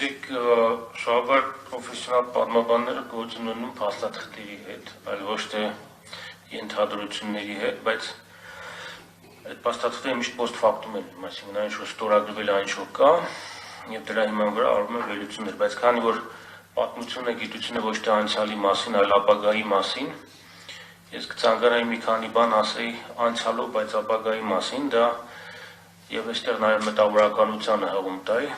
գիտեք, շահավետ պրոֆեսիոնալ պատմաբանները գործ են ունենում փաստաթղթերի հետ, այլ ոչ թե ենթադրությունների հետ, բայց այդ փաստաթղթերը միշտ post factum են, այսինքն այն ինչ ստորագրվել է, այն ինչ կա, եւ դրա հիման վրա արվում են վերլուծություններ, բայց քանի որ պատմությունը գիտությունը ոչ թե անցյալի մասին, այլ ապագայի մասին, ես կցանկանայի մի քանի բան ասեի անցյալով, բայց ապագայի մասին, դա եւ այստեղ նաեւ մտավորականությանը հղում տայի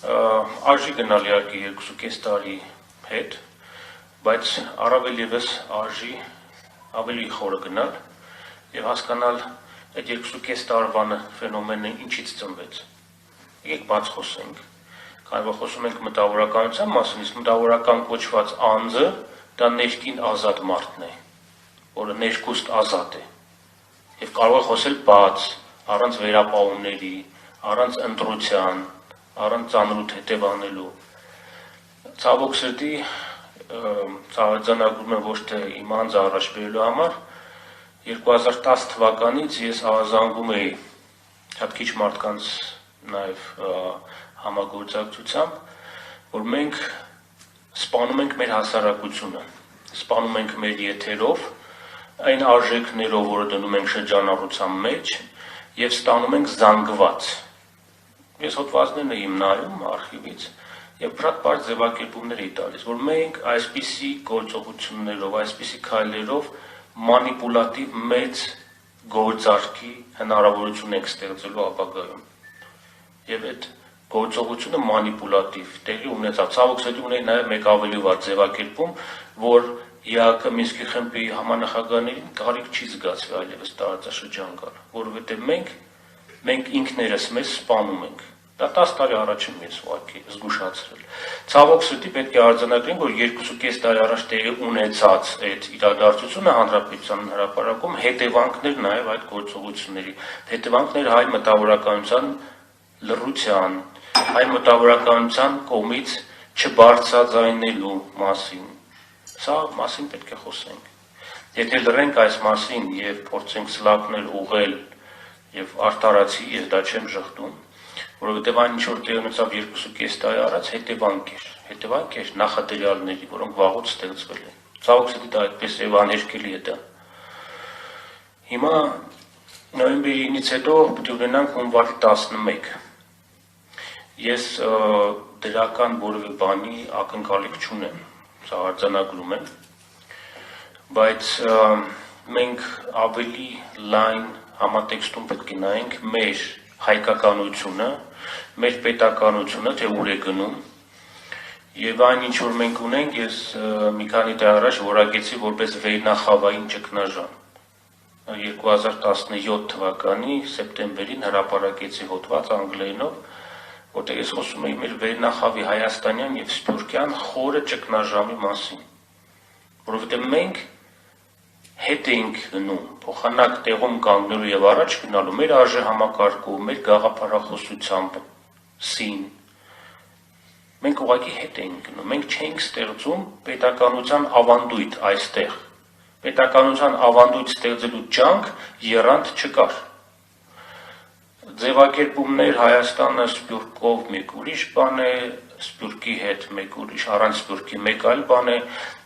արժի գնալ իհարկե 2.5 տարի հետ, բայց առավել ևս արժի ավելի խորը գնալ եւ հասկանալ այդ 2.5 տարվա ֆենոմենը ինչից ծնվեց։ Եկեք բաց խոսենք, քանի որ խոսում ենք մտավորականության մասին, իսկ մտավորական կոչված անձը դա ներքին ազատ մարդն է, որը ներքուստ ազատ է եւ կարող է խոսել բաց, առանց վերապահումների, առանց ընտրության, առանց ծանրութ հետևանելու։ Ցավոք սրտի ցավեցանագում եմ ոչ թե իմ անձը առաջ բերելու համար 2010 թվականից ես ավազանգում էի շատ քիչ մարդկանց նաև համագործակցությամբ, որ մենք սպանում ենք մեր հասարակությունը, սպանում ենք մեր եթերով, այն արժեքներով, որը դնում ենք շրջանառության մեջ եւ ստանում ենք զանգված։ Ես հոդվածներն եմ նայում արխիվից եւ շատ բարձ ձևակերպումներ էի տալիս, որ մենք այսպիսի գործողություններով, այսպիսի քայլերով մանիպուլատիվ մեծ գործարքի հնարավորություն ենք ստեղծելու ապագայում։ Եվ այդ գործողությունը մանիպուլատիվ տեղի ունեցավ։ Ցավոք սրտի ունեի նաեւ մեկ ավելի վատ ձևակերպում, որ ԵԱԿ Մինսկի խմբի համանախագահներին կարիք չի զգացվել այլևս տարածաշրջան գալ, որովհետեւ մենք ինքներս մեզ սպանում ենք։ Դա 10 տարի առաջ եմ ես ուղղակի զգուշացրել։ Ցավոք սրտի պետք է արձանագրենք, որ 2.5 տարի առաջ տեղի ունեցած այդ իրադարձությունը հանրապետության հրապարակում հետևանքներ նաև այդ գործողությունների, հետևանքներ հայ մտավորականության լռության, հայ մտավորականության կողմից չբարձրաձայնելու մասին։ Սա մասին պետք է խոսենք։ Եթե լռենք այս մասին եւ փորձենք սլաքներ ուղղել եւ արտարացի, ես դա չեմ ժխտում, որովհետեւ այն ինչ որ տեղի ունեցավ 2.5 տարի առաջ հետևանք էր նախադրյալների, որոնք վաղուց ստեղծվել են։ Ցավոք սրտի դա այդպես եւ անհերքելի է դա։ Հիմա նոյեմբերի 9-ից հետո պետք է ունենանք հունվարի 11։ Ես դրական որևէ բանի ակնկալիք չունեմ, սա արձանագրում եմ, բայց մենք ավելի լայն համատեքստում պետք է նայենք մեր հայկականությունը, մեր պետականությունը, թե ուր է գնում, եւ այն ինչ որ մենք ունենք, ես մի քանի տարի առաջ որակեցի որպես վերնախավային ճգնաժամ։ 2017 թվականի սեպտեմբերին հրապարակեցի հոդված անգլերենով, որտեղ ես խոսում էի մեր վերնախավի հայաստանյան եւ սփյուռքյան խորը ճգնաժամի մասին, որովհետեւ մենք հետ էինք գնում, փոխանակ տեղում կանգնելու եւ առաջ գնալու մեր արժե համակարգում, մեր գաղափարախոսությամբ, սին։ Մենք ուղղակի հետ էինք գնում, մենք չէինք ստեղծում պետականության ավանդույթ այստեղ։ Պետականության ավանդույթ ստեղծելու ջանք եռանդ չկար։ Ձևակերպումներ Հայաստանը սփյուռքով մեկ ուրիշ բան է, սփյուռքի հետ մեկ ուրիշ, առանց սփյուռքի մեկ այլ բան է։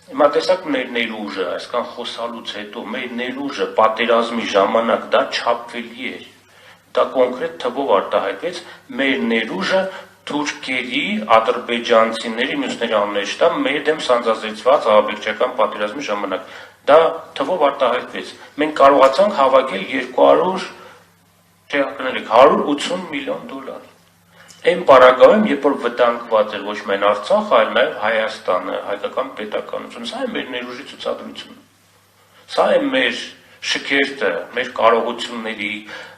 Հիմա տեսակ մեր ներուժը, այսքան խոսալուց հետո մեր ներուժը պատերազմի ժամանակ դա չափվելի էր։ Դա կոնկրետ թվով արտահայտվեց մեր ներուժը թուրքերի, ադրբեջանցիների, մյուսների անուններ չտամ, մեր դեմ սանձազերծված ահաբեկչական պատերազմի ժամանակ։ Դա թվով արտահայտվեց։ Մենք կարողացանք հավաքել 180 միլիոն դոլար։ Այն պարագայում, երբ որ վտանգված էր ոչ միայն Արցախը, այլ նաև Հայաստանը, հայկական պետականությունը, սա է մեր ներուժի ցուցադրությունը։ Սա է մեր շքերթը, մեր կարողությունների,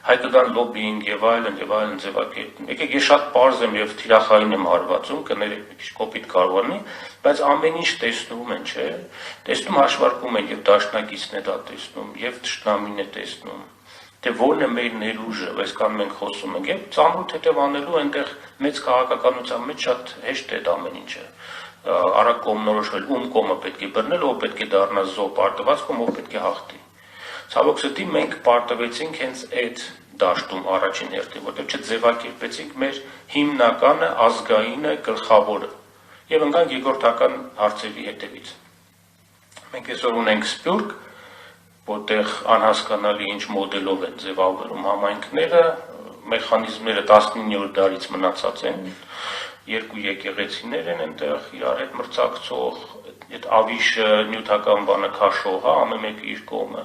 հայկական լոբբինգ եւ այլն ձևակերպում։ Եկեք ես շատ պարզ եմ եւ թիրախային եմ հարվածում, կներեք մի քիչ կոպիտ կարող լինի, բայց ամեն ինչ տեսնում են, չէ՞։ Տեսնում հաշվարկում են եւ դաշնակիցն է դա տեսնում, եւ թշնամին է տեսնում։ Թե որն է մեր ներուժը, այսքան մենք խոսում ենք, եւ ծանոթ հետևանելու այնտեղ մեծ քաղաքականության մեջ շատ հեշտ է դա ամեն ինչը։ Արագ կողմնորոշվել, ում կողմը պետք է բռնել, ով պետք է դառնա զոհ, պարտված կողմ, ով պետք է հաղթի։ Ցավոք սրտի մենք պարտվեցինք հենց այդ դաշտում առաջին հերթին, որտեղ չձևակերպեցինք մեր հիմնականը, ազգայինը, գլխավորը եւ ընկանք երկրորդական հարցերի հետևից։ Մենք այսօր ունենք Սփյուռք, որտեղ անհասկանալի ինչ մոդելով են ձևավորում համայնքները, մեխանիզմները 19-րդ դարից մնացած են, երկու եկեղեցիներ են այնտեղ իրար հետ մրցակցող, այդ ավիշը նյութական բանը քաշող, ամեն մեկը իր կողմը։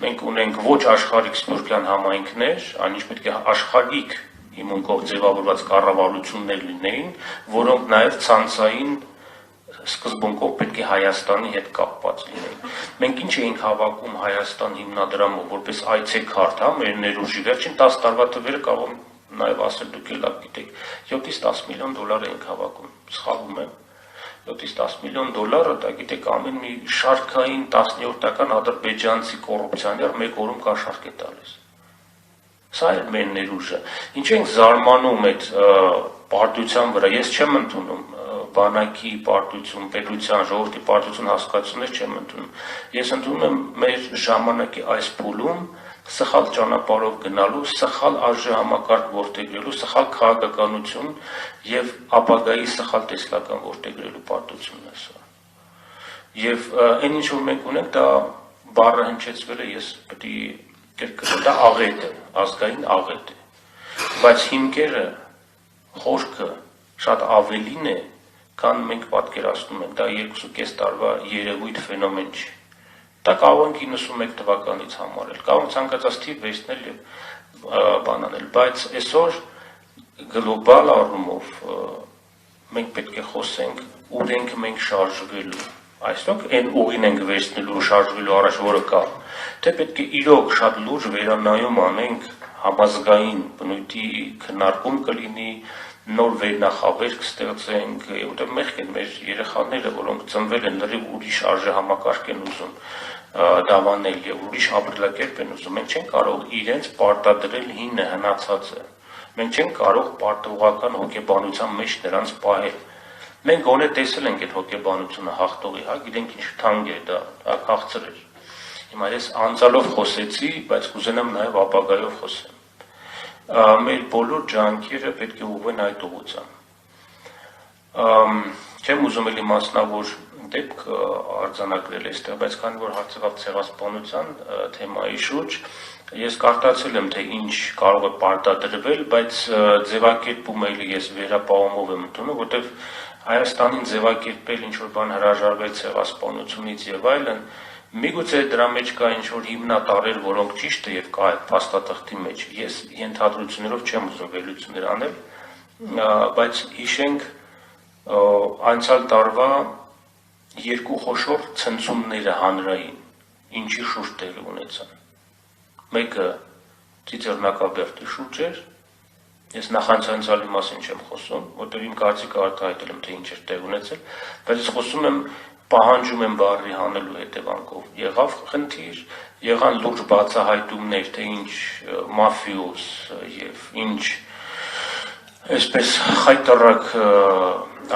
Մենք ունենք ոչ աշխարհիկ սփյուռքյան համայնքներ, այնինչ պետք է աշխարհիկ հիմունքով ձևավորված կառավարություններ լինեին, որոնք նաև ցանցային սկզբունքով պետք է Հայաստանի հետ կապված լինեին։ Մենք ինչ էինք հավաքում Հայաստան հիմնադրամով, որպես այցեքարտ, մեր ներուժի վերջին 10 տարվա թվերը կարող նաև ասել դուք էլ լավ գիտեք, 7-ից 10 միլիոն դոլար էինք հավաքում, սխալվում եմ, 7-ից 10 միլիոն դոլարը, դա գիտեք, ամեն մի շարքային 10-րդական ադրբեջանցի կոռուպցիոներ մեկ օրում կաշառք է տալիս։ Սա է մեր ներուժը։ Ինչ ենք զարմանում այդ պարտության վրա, ես չեմ ընդունում բանակի պարտություն, պետության, ժողովրդի պարտություն հասկացություններ չեմ ընդունում։ Ես ընդունում եմ մեր ժամանակի այս փուլում սխալ ճանապարհով գնալու, սխալ արժեհամակարգ որդեգրելու, սխալ քաղաքականություն եւ ապագայի սխալ տեսլական որդեգրելու պարտությունն է սա։ Եվ այն ինչ որ մենք ունենք, դա բառը հնչեցվել է, ես պետք է կերկրել, դա աղետ է, ազգային աղետ է։ Բայց հիմքերը, խորքը շատ ավելին է, քան մենք պատկերացնում ենք, դա 2.5 տարվա երևույթ ֆենոմեն չի։ Դա կարող ենք 91 թվականից համարել, կարող ենք ցանկացած թիվ վերցնել եւ բանանել, բայց այսօր գլոբալ առումով մենք պետք է խոսենք ուր ենք մենք շարժվելու, այսօր այն ուղին ենք վերցնելու շարժվելու առաջ, որը կա, թե պետք է իրոք շատ լուրջ վերանայում անենք համազգային բնույթի քննարկում կլինի, նոր վերնախավեր կստեղծենք, որտեղ մեղք են մեր երեխաները, որոնք ծնվել են լրիվ ուրիշ արժեհամակարգ են ուզում դավանել եւ ուրիշ ապրելակերպ են ուզում, մենք չենք կարող իրենց պարտադրել հինը հնացածը, մենք չենք կարող պարտողական հոգեբանության մեջ նրանց պահել։ Մենք գոնե տեսել ենք այդ հոգեբանությունը հաղթողի, գիտենք ինչ թանկ է դա, քաղցր է։ Հիմա ես անցյալով խոսեցի, բայց կուզենամ նաեւ ապագայով խոսեմ։ Մեր բոլոր ջանքերը պետք է ուղղվեն այդ ուղղությամբ։ Չեմ ուզում էլի մասնավոր դեպք արձանագրել այստեղ, բայց քանի որ հարցերով ցեղասպանության թեմայի շուրջ, ես կարդացել եմ, թե ինչ կարող է պարտադրվել, բայց ձևակերպումը էլի ես վերապահումով եմ ընդունում, որտեղ Հայաստանին ձևակերպել ինչ որ բան հրաժարվել ցեղասպանությունից եւ այլն, միգուցե դրա մեջ կա ինչ-որ հիմնատարրեր, որոնք ճիշտ է եւ կա այդ փաստաթղթի մեջ։ Ես ենթադրություններով չեմ ուզում վերլուծություններ անել, բայց հիշենք անցյալ տարվա երկու խոշոր ցնցումները հանրային, ինչի շուրջ տեղի ունեցան։ Մեկը Ծիծեռնակաբերդի շուրջ էր, ես նախանցանցալի մասին չեմ խոսում, որտեղ իմ կարծիքը արտահայտել եմ, թե ինչ էր տեղ ունեցել, բայց ես խոսում եմ պահանջում եմ բառի հանելու հետևանքով, եղավ խնդիր, եղան լուրջ բացահայտումներ, թե ինչ մաֆիոս եւ ինչ այսպես խայտարակ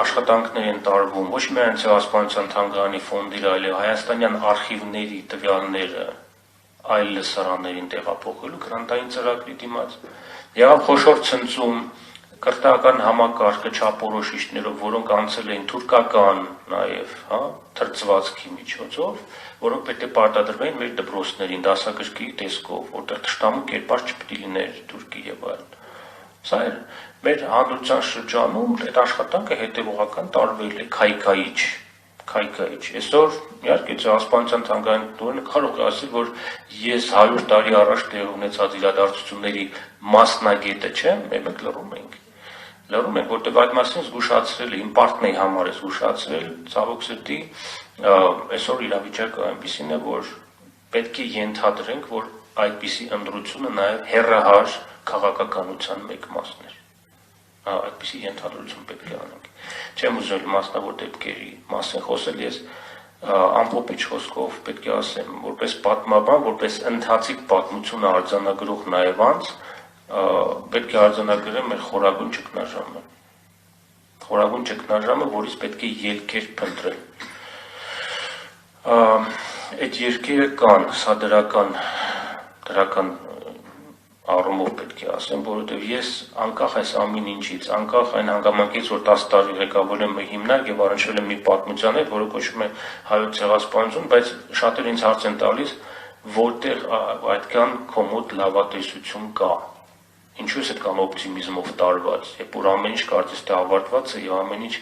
աշխատանքներ են տարվում, ոչ միայն ցեղասպանության թանգարանի ֆոնդի, այլև հայաստանյան արխիվների տվյալները այլ լսարաններին տեղափոխելու գրանտային ծրագրի դիմաց։ Եղավ խոշոր ցնցում կրթական համակարգը չափորոշիչներով, որոնք անցել էին թուրքական նաև, թրծվածքի միջոցով, որոնք պետք է պարտադրվեին մեր դպրոցներին դասագրքի տեսքով, որտեղ թշնամու կերպար չպետք է լիներ Թուրքի եւ այլն։ Սա է մեր հանրության շրջանում այդ աշխատանքը հետևողական տարվել է քայքայիչ։ Այսօր իհարկե ցեղասպանության թանգարանությունը կարող է ասել, որ ես 100 տարի առաջ տեղ ունեցած իրադարձությունների մասնագետը չեմ, մենք լռում ենք, որտեղ այդ մասին զգուշացրել է, իմ պարտն է համար է զգուշացրել, ցավոք սրտի, այսօր իրավիճակը այնպիսին է, որ պետք է ենթադրենք, որ այդպիսի ընտրությունը նաև հեռահար քաղաքականության մեկ մասն էր։ Այդպիսի ենթադրություն պետք է անենք։ Չեմ ուզում մասնավոր դեպքերի մասին խոսել, ես ամփոփիչ խոսքով պետք է ասեմ, որպես պատմաբան, որպես ընթացիկ պատմությունը արձանագրող նաև անձ, պետք է արձանագրեմ մեր խորագույն ճգնաժամը։ Խորագույն ճգնաժամը, որից պետք է ելքեր փնտրել։ Այդ երկերը կան, սա դրական առումով պետք է ասեմ, որովհետև ես անկախ այս ամեն ինչից, անկախ այն հանգամանքից, որ 10 տարի ղեկավարել եմ հիմնարկ եւ առնչվել եմ մի պատմության հետ, որը կոչվում է հայոց ցեղասպանություն, բայց շատերը ինձ հարց են տալիս, որտեղ այդքան կոմոդ լավատեսություն կա։ Ինչու է այդքան օպտիմիզմով տարված, երբ որ ամեն ինչ կարծես թե ավարտված է եւ ամեն ինչ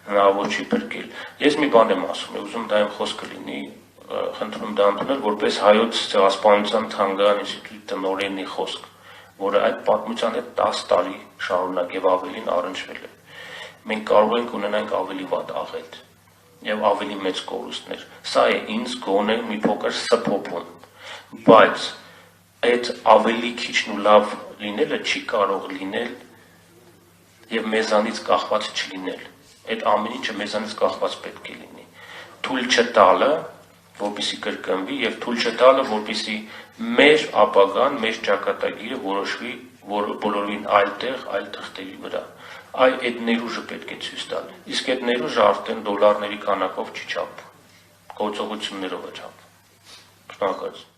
հնարավոր չի փրկել։ Ես մի բան եմ ասում, ուզում դա իմ խոսքը լինի, խնդրում դա ընդունել որպես հայոց ցեղասպանության թանգարան ինստիտուտի տնօրենի խոսք, որը այդ պատմության հետ 10 տարի շարունակ եւ ավելին առնչվել է։ Մենք կարող ենք ունենանք ավելի վատ աղետ եւ ավելի մեծ կորուստներ։ Սա է ինձ գոնե մի փոքր սփոփում, բայց այդ ավելի քիչն ու լավ լինելը չի կարող լինել եւ մեզանից կախված չլինել։ Այդ ամեն ինչը մեզանից կախված պետք է լինի։ Թույլ չտալը, որպեսզի կրկնվի եւ թույլ չտալը, որպեսզի մեր ապագան, մեր ճակատագիրը որոշվի բոլորին այլ տեղ, այլ թղթերի վրա։ Այդ ներուժը պետք է ցույց տալ։ Իսկ այդ ներուժը արդեն դոլարների քանակով չի չափվում, գործողություններով է չափվում։ Շնորհակալություն։